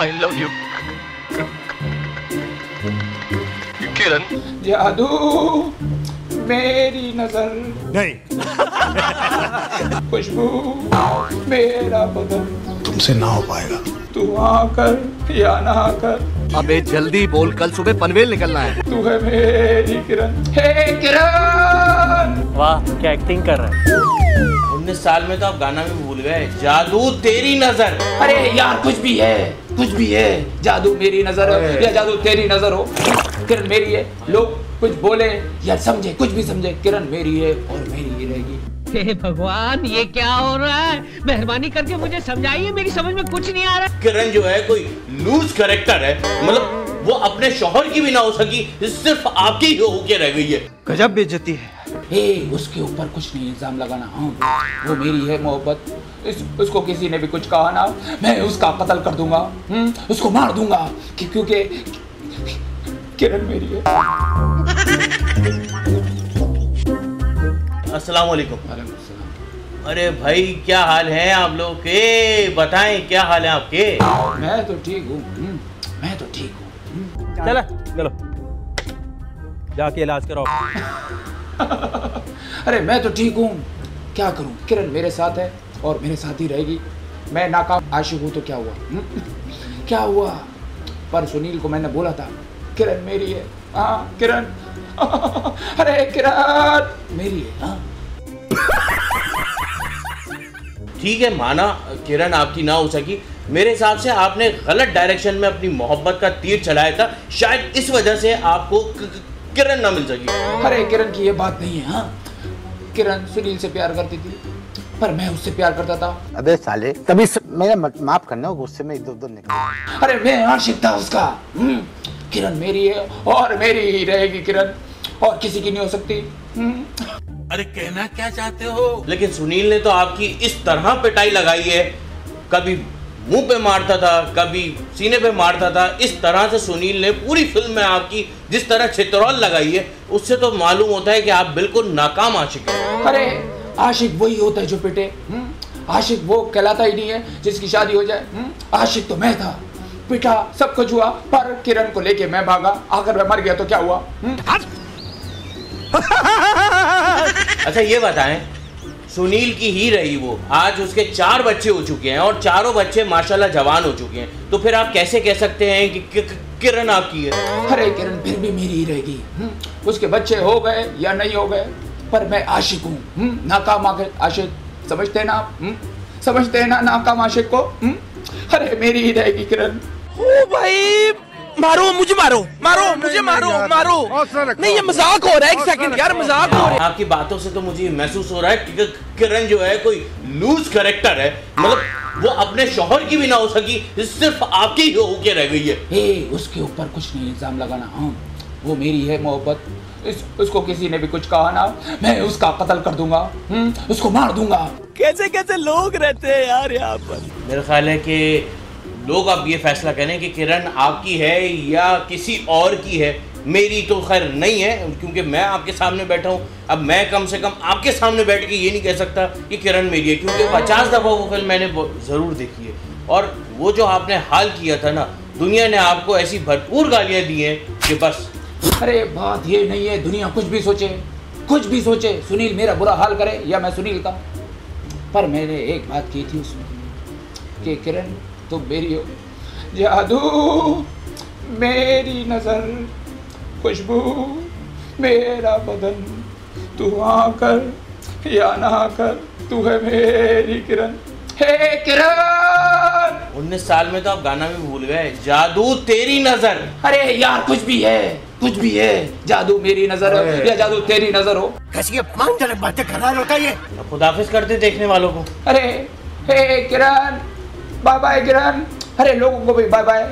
I love you किरण। जादू मेरी नजर नहीं। खुशबू मेरा बदन, तुमसे ना हो पाएगा। तू आकर या ना आकर, अबे जल्दी बोल, कल सुबह पनवेल निकलना है। तू है मेरी किरण। हे किरण, वाह क्या एक्टिंग कर रहा है। 19 साल में तो आप गाना भी भूल गए। जादू तेरी नजर। अरे यार कुछ भी है, जादू मेरी नजर हो या जादू तेरी नजर हो, किरण मेरी है। लोग कुछ बोले या समझे, कुछ भी समझे, किरण मेरी है और मेरी ही रहेगी। हे भगवान, ये क्या हो रहा है? मेहरबानी करके मुझे समझाइए, मेरी समझ में कुछ नहीं आ रहा। किरण जो है कोई लूज कैरेक्टर है, मतलब वो अपने शौहर की भी ना हो सकी, सिर्फ आपकी ही होके रह गई है। गजब बेइज्जती है। उसके ऊपर कुछ नहीं इल्जाम लगाना। हाँ वो मेरी है मोहब्बत, उसको किसी ने भी कुछ कहा ना, मैं उसका कत्ल कर दूंगा, उसको मार दूंगा, क्योंकि किरण मेरी है। अस्सलाम वालेकुम। अरे भाई क्या हाल है आप लोग के, बताएं क्या हाल है आपके। मैं तो ठीक हूँ, मैं तो ठीक हूँ। चलो जाके इलाज कराओ। अरे मैं तो ठीक हूँ, क्या करूँ, किरण मेरे साथ है और मेरे साथ ही रहेगी। मैं नाकाम आशिक हूँ तो क्या हुआ, क्या हुआ। पर सुनील को मैंने बोला था किरण मेरी है। हाँ किरण, अरे किरण मेरी है। हाँ ठीक है, माना किरण आपकी ना हो सकी। मेरे हिसाब से आपने गलत डायरेक्शन में अपनी मोहब्बत का तीर चलाया था, शायद इस वजह से आपको किरण ना मिल सकी। अरे किरण की ये बात नहीं है। हाँ किरण सुनील से प्यार करती थी, पर मैं उससे प्यार करता था। अबे साले, तभी मेरा माफ करना, गुस्से में इधर उधर निकल। अरे मैं आशिक था उसका। किरण मेरी है और मेरी ही रहेगी किरण, और किसी की नहीं हो सकती। अरे कहना क्या चाहते हो? लेकिन सुनील ने तो आपकी इस तरह पिटाई लगाई है, कभी मुंह पे मारता था, कभी सीने पे मारता था। इस तरह से सुनील ने पूरी फिल्म में आपकी जिस तरह छितरौल लगाई है, उससे तो मालूम होता है कि आप बिल्कुल नाकाम आशिक हैं। अरे आशिक वही होता है जो पिटे, आशिक वो कहलाता ही नहीं है जिसकी शादी हो जाए। आशिक तो मैं था, पिटा सब कुछ हुआ, पर किरण को लेके मैं भागा, आकर मैं मर गया तो क्या हुआ। अच्छा ये बताएं, सुनील की ही रही वो, आज उसके 4 बच्चे हो चुके हैं और चारों बच्चे माशाल्लाह जवान हो चुके हैं, तो फिर आप कैसे कह सकते हैं कि किरण आपकी है। अरे किरण फिर भी मेरी ही रहेगी। उसके बच्चे हो गए या नहीं हो गए, पर मैं आशिक हूँ, नाकाम आशिक। समझते हैं ना आप, समझते हैं ना नाकाम आशिक को। अरे मेरी ही रहेगी किरण। ओ भाई मारो मुझे, मारो मुझे, मारो नहीं, ये मजाक हो रहा है। एक सेकंड यार, मजाक हो रहा है। आपकी बातों से तो मुझे महसूस हो रहा है कि किरण जो है कोई लूज कैरेक्टर है, मतलब वो अपने शौहर की भी ना हो सकी, सिर्फ आपकी ही होके रह गई है। उसके ऊपर कुछ नहीं इल्जाम लगाना। हाँ वो मेरी है मोहब्बत, उसको किसी ने भी कुछ कहा ना, मैं उसका कत्ल कर दूंगा, उसको मार दूंगा। कैसे कैसे लोग रहते हैं यार यहाँ पर। मेरा ख्याल है कि लोग अब ये फैसला करें कि किरण आपकी है या किसी और की है। मेरी तो खैर नहीं है, क्योंकि मैं आपके सामने बैठा हूँ। अब मैं कम से कम आपके सामने बैठ के ये नहीं कह सकता कि किरण मेरी है, क्योंकि 50 दफ़ा वो फिल्म मैंने ज़रूर देखी है। और वो जो आपने हाल किया था ना, दुनिया ने आपको ऐसी भरपूर गालियाँ दी हैं कि बस। अरे बात ये नहीं है, दुनिया कुछ भी सोचे, सुनील मेरा बुरा हाल करे या मैं सुनील का, पर मैंने एक बात की थी उसमें कि किरण तुम मेरी हो। जादू मेरी नजर, खुशबू मेरा बदन, तू आकर या ना आकर, तू है मेरी किरण। हे किरण, 19 साल में तो आप गाना भी भूल गए। जादू तेरी नजर। अरे यार कुछ भी है, जादू मेरी नजर हो या जादू तेरी नजर हो। कैसी अपमानजनक बातें कर रहा होता है ये। खुदाफिज करते देखने वालों को। अरे हे किरण, बाय बाय किरण। अरे लोगों को भी बाय बाय।